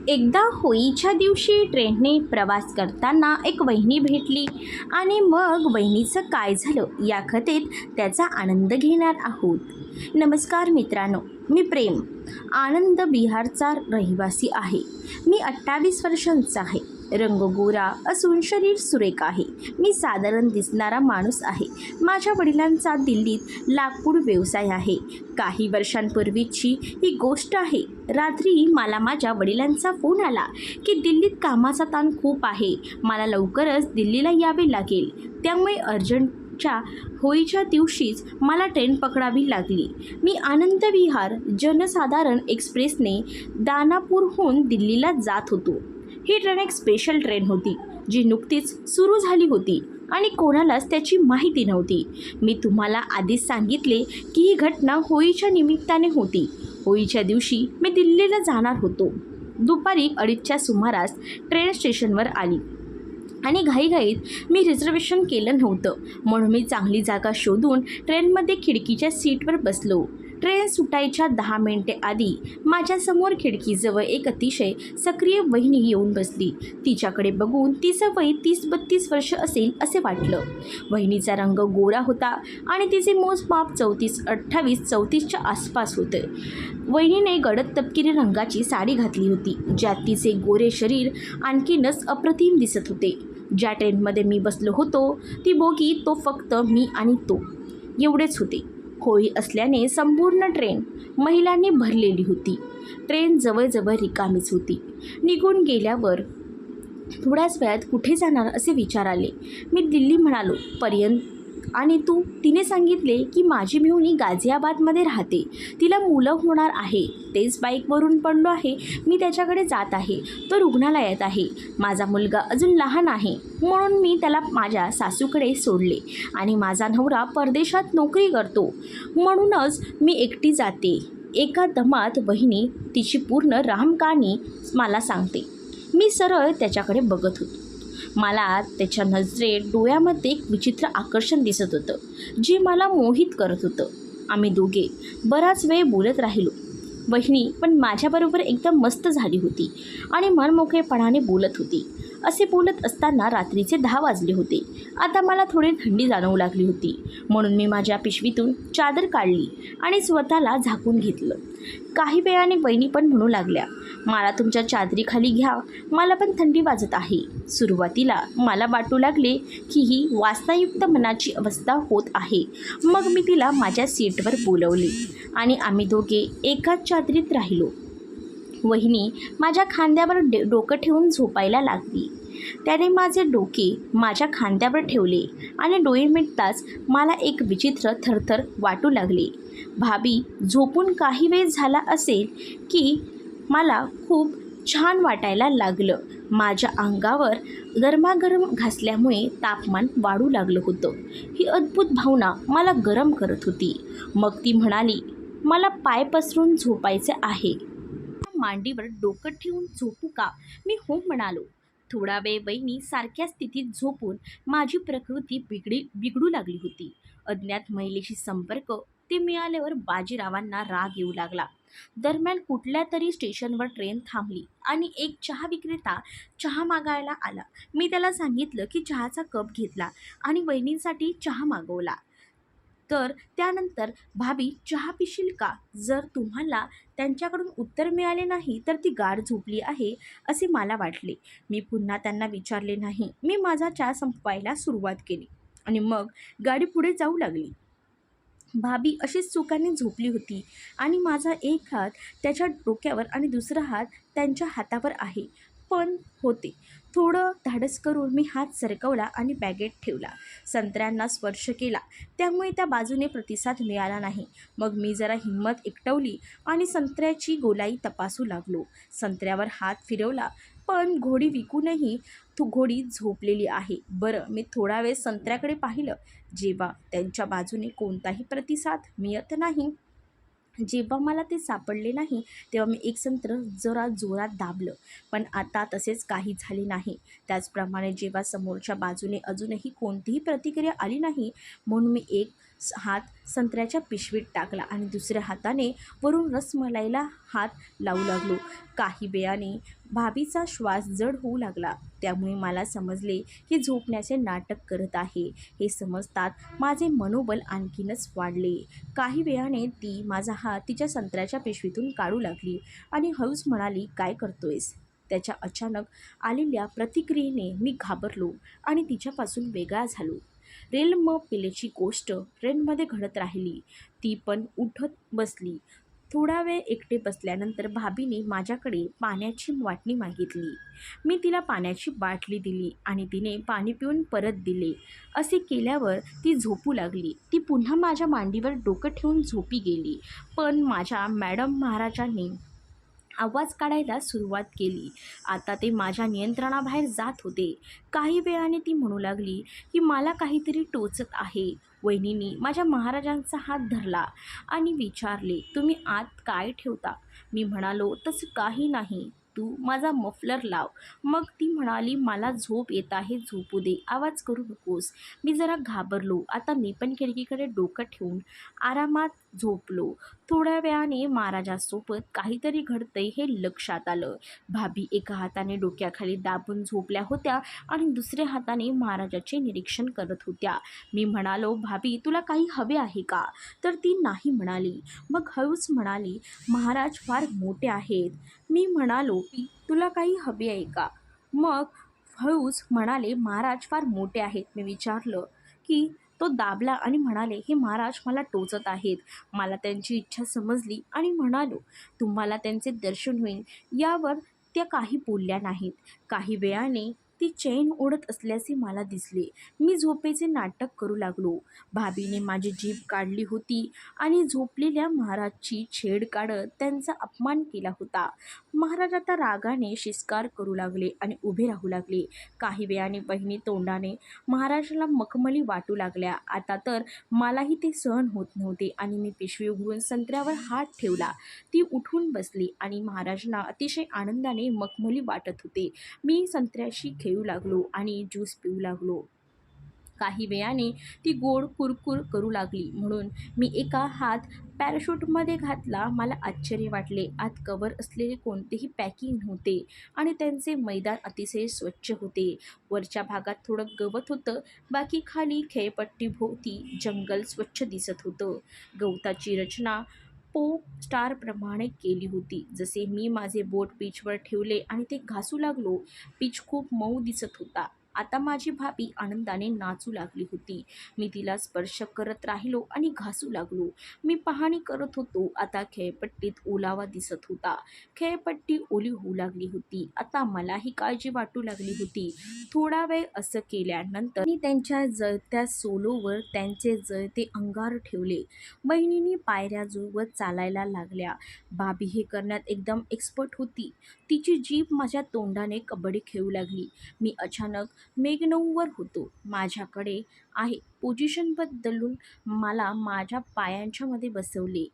एकदा होळीच्या दिवशी ट्रेनने प्रवास करताना एक वहिनी भेटली आणि मग वहिनीचं काय झालं या कथेत त्याचा आनंद घेणार आहोत. नमस्कार मित्रांनो, मी प्रेम आनंद बिहारचा रहिवासी आहे. मी 28 वर्षांचा आहे. रंग गोरा असून शरीर सुरेख आहे. मी साधारण दिसणारा माणूस आहे. माझ्या वडिलांचा दिल्लीत लाकूड व्यवसाय आहे. काही वर्षांपूर्वीची ही गोष्ट आहे. रात्री मला माझ्या वडिलांचा फोन आला की दिल्लीत कामाचा ताण खूप आहे, मला लवकरच दिल्लीला यावे लागेल. त्यामुळे अर्जंटच्या होळीच्या दिवशीच मला ट्रेन पकडावी लागली. मी आनंद विहार जनसाधारण एक्सप्रेसने दानापूरहून दिल्लीला जात होतो. ही ट्रेन एक स्पेशल ट्रेन होती जी नुकतीच सुरू झाली होती आणि कोणालाच त्याची माहिती नव्हती. मी तुम्हाला आधीच सांगितले की ही घटना होळीच्या निमित्ताने होती. होळीच्या दिवशी मी दिल्लीला जाणार होतो. दुपारी 2:30च्या सुमारास ट्रेन स्टेशनवर आली आणि घाईघाईत मी रिझर्वेशन केलं नव्हतं, म्हणून मी चांगली जागा शोधून ट्रेनमध्ये खिडकीच्या सीटवर बसलो. ट्रेन सुटायच्या 10 मिनिटे आधी माझ्यासमोर खिडकीजवळ एक अतिशय सक्रिय वहिनी येऊन बसली. तिच्याकडे बघून तिचं वय 30-32 वर्ष असेल असे वाटलं. वहिनीचा रंग गोरा होता आणि तिचे मोजमाप 34-38-34च्या आसपास होते. वहिनीने गडद तपकिरी रंगाची साडी घातली होती, ज्यात तिचे गोरे शरीर आणखीनच अप्रतिम दिसत होते. ज्या ट्रेनमध्ये मी बसलो होतो ती बोगी तो फक्त मी आणि तो एवढेच होते. होळी असल्याने संपूर्ण ट्रेन महिलांनी भरलेली होती. ट्रेन जवळजवळ रिकामीच होती. निघून गेल्यावर थोड्याच वेळात कुठे जाणार असे विचार आले. मी दिल्ली म्हणालो. पर्यंत आणि तू? तिने सांगितले की माझी मेहुणी गाझियाबादमध्ये राहते. तिला मुलं होणार आहे. तेच बाईकवरून पडलो आहे. मी त्याच्याकडे जात आहे. तो रुग्णालयात आहे. माझा मुलगा अजून लहान आहे, म्हणून मी त्याला माझ्या सासूकडे सोडले आणि माझा नवरा परदेशात नोकरी करतो, म्हणूनच मी एकटी जाते. एका दमात वहिनी तिची पूर्ण रामकहाणी मला सांगते. मी सरळ त्याच्याकडे बघत होतो. मला त्याच्या नजरेत डोळ्यामध्ये एक विचित्र आकर्षण दिसत होतं, जे मला मोहित करत होतं. आम्ही दोघे बराच वेळ बोलत राहिलो. वहिनी पण माझ्याबरोबर एकदम मस्त झाली होती आणि मनमोकळेपणाने बोलत होती. असे बोलत असताना रात्रीचे 10 वाजले होते. आता मला थोडी थंडी जाणवू लागली होती, म्हणून मी माझ्या पिशवीतून चादर काढली आणि स्वतःला झाकून घेतलं. काही वेळाने वहिनी पण म्हणू लागल्या, मला तुमच्या चादरीखाली घ्या, मला पण थंडी वाजत आहे. सुरुवातीला मला वाटू लागले की ही वासनायुक्त मनाची अवस्था होत आहे. मग मी तिला माझ्या सीटवर बोलवले आणि आम्ही दोघे एकाच चादरीत राहिलो. वहिनी माझ्या खांद्यावर डोकं ठेवून झोपायला लागली. त्याने माझे डोके माझ्या खांद्यावर ठेवले आणि डोळे मिटताच मला एक विचित्र थरथर वाटू लागले. भाभी झोपून काही वेळ झाला असेल की मला खूप छान वाटायला लागलं. माझ्या अंगावर गरमागरम घासल्यामुळे तापमान वाढू लागलं होतं. ही अद्भुत भावना मला गरम करत होती. मग ती म्हणाली, मला पाय पसरून झोपायचे आहे. मांडीवर डोकं ठेवून झोपू का? मी हो म्हणालो. थोडा वेळ वहिनी सारख्या स्थितीत झोपून माझी प्रकृती बिघडू लागली होती. अज्ञात महिलेशी संपर्क ते मिळाल्यावर बाजीरावांना राग येऊ लागला. दरम्यान कुठल्या तरी स्टेशनवर ट्रेन थांबली आणि एक चहा विक्रेता चहा मागायला आला. मी त्याला सांगितलं की चहाचा कप घेतला आणि वहिनींसाठी चहा मागवला. तर त्यानंतर, भाभी चहा पिशील का? जर तुम्हाला त्यांच्याकडून उत्तर मिळाले नाही तर ती गाढ झोपली आहे असे मला वाटले. मी पुन्हा त्यांना विचारले नाही. मी माझा चहा संपवायला सुरुवात केली आणि मग गाडी पुढे जाऊ लागली. भाभी अशीच सुखाने झोपली होती आणि माझा एक हात त्याच्या डोक्यावर आणि दुसरा हात त्यांच्या हातावर आहे. पण होते. थोडं धाडस करून मी हात सरकवला आणि बॅगेत ठेवला. संत्र्यांना स्पर्श केला, त्यामुळे त्या बाजूने प्रतिसाद मिळाला नाही. मग मी जरा हिंमत एकवटली आणि संत्र्याची गोलाई तपासू लागलो. संत्र्यावर हात फिरवला, पण घोडी विकूनही घोडी झोपलेली आहे. बरं, मी थोडा वेळ संत्र्याकडे पाहिलं. जेव्हा त्यांच्या बाजूने कोणताही प्रतिसाद मिळत नाही, जेव्हा मला ते सापडले नाही, तेव्हा मी एक संत्र जरा जोरात दाबलं. पण आता तसेच काही झाले नाही. त्याचप्रमाणे जेव्हा समोरच्या बाजूने अजूनही कोणतीही प्रतिक्रिया आली नाही, म्हणून मी एक हात संत्र्याच्या पिशवीत टाकला आणि दुसऱ्या हाताने वरून रसमलाईला हात लावू लागलो. काही वेळाने भाभीचा श्वास जड होऊ लागला. त्यामुळे मला समजले की झोपण्याचे नाटक करत आहे. हे समजतात माझे मनोबल आणखीनच वाढले. काही वेळाने ती माझा हात तिच्या संत्र्याच्या पिशवीतून काढू लागली आणि हळूच म्हणाली, "काय करतोयस?" त्याच्या अचानक आलेल्या प्रतिक्रियेने मी घाबरलो आणि तिच्यापासून वेगळा झालो. रेल्म पिलेची गोष्ट ट्रेनमध्ये घडत राहिली. ती पण उठत बसली. थोडा वेळ एकटे बसल्यानंतर भाभीने माझ्याकडे पाण्याची वाटणी मागितली. मी तिला पाण्याची बाटली दिली आणि तिने पाणी पिऊन परत दिले. असे केल्यावर ती झोपू लागली. ती पुन्हा माझ्या मांडीवर डोकं ठेवून झोपी गेली. पण माझ्या मॅडम महाराजांनी आवाज काढायला सुरुवात केली. आता ते माझ्या नियंत्रणाबाहेर जात होते. काही वेळाने ती म्हणू लागली की मला काहीतरी टोचत आहे. वहिनींनी माझ्या महाराजांचा हात धरला आणि विचारले, "तुम्ही आत काय ठेवता?" मी म्हणालो, "तसं काही नाही, तू माझा मफलर लाव." मग ती म्हणाली, "मला झोप येत आहे, झोपू दे, आवाज करू नकोस." मी जरा घाबरलो. आता मी पण खिडकीकडे डोकं ठेवून आरामात झोपलो. थोड्या वेळाने महाराजांसोबत काहीतरी घडतंय हे लक्षात आलं. भाभी एका हाताने डोक्याखाली दाबून झोपल्या होत्या आणि दुसऱ्या हाताने महाराजाचे निरीक्षण करत होत्या. मी म्हणालो, "भाभी, तुला काही हवे आहे का?" तर ती नाही म्हणाली. मग हळूच म्हणाली, "महाराज फार मोठे आहेत." मी म्हणालो, की "तुला काही हवे आहे का?" मग हळूच म्हणाले, "महाराज फार मोठे आहेत." मी विचारलं की तो दाबला आणि म्हणाले, "हे महाराज मला टोचत आहेत." मला त्यांची इच्छा समजली आणि म्हणालो, "तुम्हाला त्यांचे दर्शन होईल." यावर त्या काही बोलल्या नाहीत. काही वेळाने ती चैन ओढत असल्याचे मला दिसले. मी झोपेचे नाटक करू लागलो. भाभीने माझी जीभ काढली होती आणि झोपलेल्या महाराजची छेड काढत त्यांचा अपमान केला होता. महाराज आता रागाने शिस्कार करू लागले आणि उभे राहू लागले. काही वेळाने बहिणी तोंडाने महाराजाला मखमली वाटू लागल्या. आता तर मलाही ते सहन होत नव्हते आणि मी पिशवी उघडून संत्र्यावर हात ठेवला. ती उठून बसली आणि महाराजांना अतिशय आनंदाने मखमली वाटत होते. मी संत्र्याशी खेळू लागलो आणि ज्यूस पिऊ लागलो. काही वेळाने ती गोड कुरकुर करू लागली म्हणून मी एका हात पॅराशूटमध्ये घातला. मला आश्चर्य वाटले. आत कव्हर असलेले कोणतेही पॅकिंग नव्हते आणि त्यांचे मैदान अतिशय स्वच्छ होते. वरच्या भागात थोडं गवत होतं, बाकी खाली खेळपट्टीभोवती जंगल स्वच्छ दिसत होतं. गवताची रचना पोप स्टारप्रमाणे केली होती. जसे मी माझे बोट पिचवर ठेवले आणि ते घासू लागलो, पिच खूप मऊ दिसत होता. आता माझी भाभी आनंदाने नाचू लागली होती. मी तिला स्पर्श करत राहिलो आणि घासू लागलो. मी पाहणी करत होतो. आता खेळपट्टीत ओलावा दिसत होता. खेळपट्टी ओली होऊ लागली होती. आता मलाही काळजी वाटू लागली होती. थोडा वेळ असं केल्यानंतर मी त्यांच्या जळत्या सोलोवर त्यांचे जळते अंगार ठेवले. बहिणींनी पायऱ्या जुळवत चालायला लागल्या. भाभी हे करण्यात एकदम एक्सपर्ट होती. तिची जीभ माझ्या तोंडाने कबड्डी खेळू लागली. मी अचानक मेगनऊवर होतो. माझ्याकडे आहे पोझिशन बदलून मला माझ्या पायांच्यामध्ये बसवले.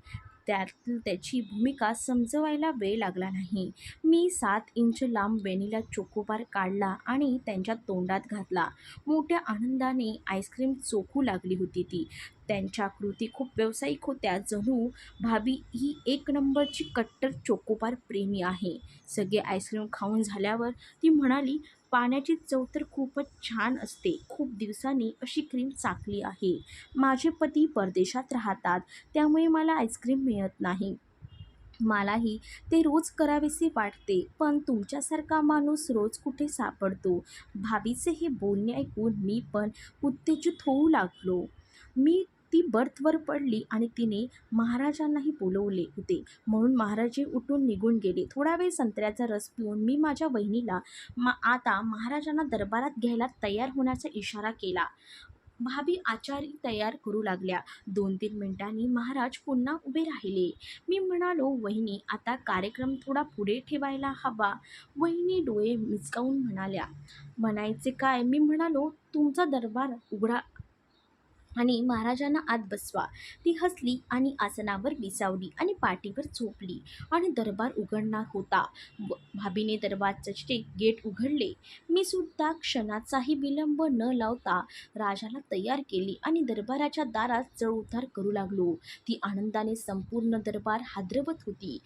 त्यात त्याची भूमिका समजवायला वेळ लागला नाही. मी 7 इंच लांब व्हॅनिला चोकोबार काढला आणि त्यांच्या तोंडात घातला. मोठ्या आनंदाने आईस्क्रीम चोखू लागली होती ती. त्यांच्या कृती खूप व्यावसायिक होत्या. जणू भाभी ही एक नंबरची कट्टर चोकोबार प्रेमी आहे. सगळे आईस्क्रीम खाऊन झाल्यावर ती म्हणाली, "पाण्याची चव तर खूपच छान असते. खूप दिवसांनी अशी क्रीम चाखली आहे. माझे पती परदेशात राहतात, त्यामुळे मला आईस्क्रीम मिळत नाही. मलाही ते रोज करावेसे वाटते, पण तुमच्यासारखा माणूस रोज कुठे सापडतो." भाभीचे हे बोलणे ऐकून मी पण उत्तेजित होऊ लागलो. ती बर्थवर पडली आणि तिने महाराजांनाही बोलवले होते म्हणून महाराजही उठून निघून गेले. थोडा वेळ संत्र्याचा रस पिऊन मी माझ्या वहिनीला आता महाराजांना दरबारात घ्यायला तयार होण्याचा इशारा केला. भाभी आचारी तयार करू लागल्या. 2-3 मिनिटांनी महाराज पुन्हा उभे राहिले. मी म्हणालो, "वहिनी, आता कार्यक्रम थोडा पुढे ठेवायला हवा." वहिनी डोळे मिचकावून म्हणाल्या, "म्हणायचे काय?" मी म्हणालो, "तुमचा दरबार उघडा आणि महाराजांना आत बसवा. ती हसली आणि आसनावर विसावली आणि पाठीवर झोपली आणि दरबार उघडणार होता. भाभीने दरबारचे गेट उघडले. मी सुद्धा क्षणाचाही विलंब न लावता राजाला तयार केली आणि दरबाराच्या दारात चढउतार करू लागलो. ती आनंदाने संपूर्ण दरबार हादरवत होती.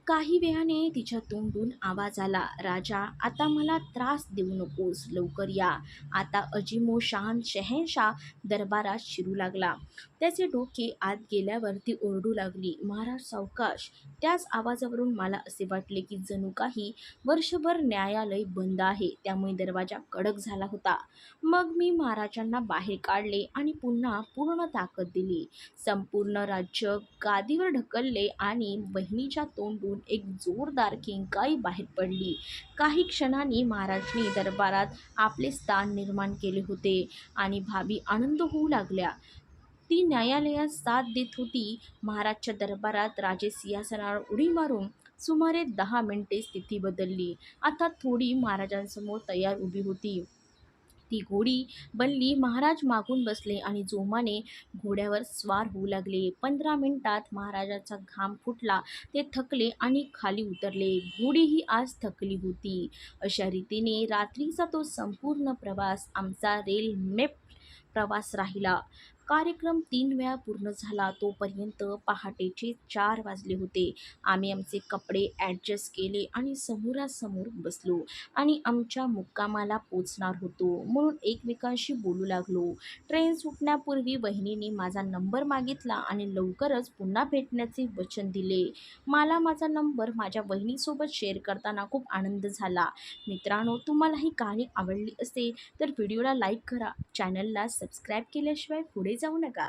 काही वेळाने तिच्या तोंडून आवाज आला, राजा, आता मला त्रास देऊ नकोस, लवकर या. आता अजिमोशान शहेनशाह दरबारात शिरू लागला. त्याचे डोके आत गेल्यावर ती ओरडू लागली, महाराज सावकाश. त्याच आवाजावरून मला असे वाटले की जणू काही वर्षभर न्यायालय बंद आहे, त्यामुळे दरवाजा कडक झाला होता. मग मी महाराजांना बाहेर काढले आणि पुन्हा पूर्ण ताकद दिली. संपूर्ण राज्य गादीवर ढकलले आणि वहिनीच्या तोंडून एक जोरदार किंकाळी बाहेर पडली. काही क्षणांनी महाराजांनी दरबारात आपले स्थान निर्माण केले होते आणि भाभी आनंद होऊ लागल्या. ती न्यायालयात साथ देत होती. महाराजच्या दरबारात राजे सिंहासनावर उडी मारून सुमारे 10 मिनिटे स्थिती बदलली. आता थोडी महाराजांसमोर तयार उभी होती. ती घोडी बनली. महाराज मागून बसले आणि जोमाने घोड्यावर स्वार होऊ लागले. 15 मिनिटात महाराजाचा घाम फुटला. ते थकले आणि खाली उतरले. घोडीही आज थकली होती. अशा रीतीने रात्रीचा तो संपूर्ण प्रवास आमचा रेलमेप प्रवास राहिला. कार्यक्रम 3 वेळा पूर्ण झाला. तोपर्यंत पहाटेचे 4 वाजले होते. आम्ही आमचे कपडे ॲडजस्ट केले आणि समोरासमोर बसलो आणि आमच्या मुक्कामाला पोचणार होतो म्हणून एकमेकांशी बोलू लागलो. ट्रेन सुटण्यापूर्वी वहिनीने माझा नंबर मागितला आणि लवकरच पुन्हा भेटण्याचे वचन दिले. मला माझा नंबर माझ्या वहिनीसोबत शेअर करताना खूप आनंद झाला. मित्रांनो, तुम्हाला ही कहाणी आवडली असेल तर व्हिडिओला लाईक करा. चॅनलला सबस्क्राईब केल्याशिवाय पुढे जाऊ नका.